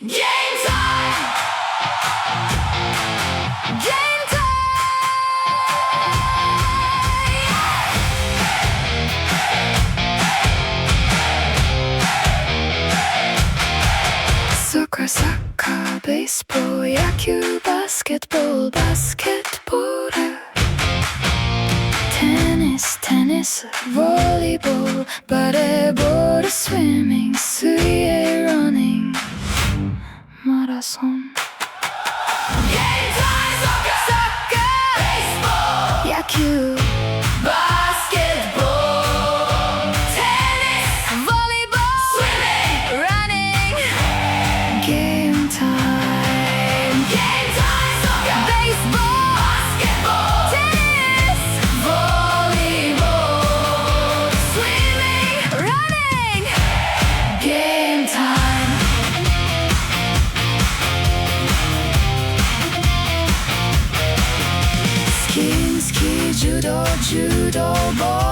Game time! Game time! Soccer, soccer, baseball, 野球、バスケットボール、バスケットボール。Tennis, tennis, volleyball, バレーボール、swimming, 水泳、running, マラソン。Game time, soccer, soccer, baseball, 野球、バスケットボール、tennis, volleyball, swimming, running, game time, game time, soccer, baseball, basketball, tennis, volleyball, swimming, running, game time. Skiing, ski, judo, judo, ball.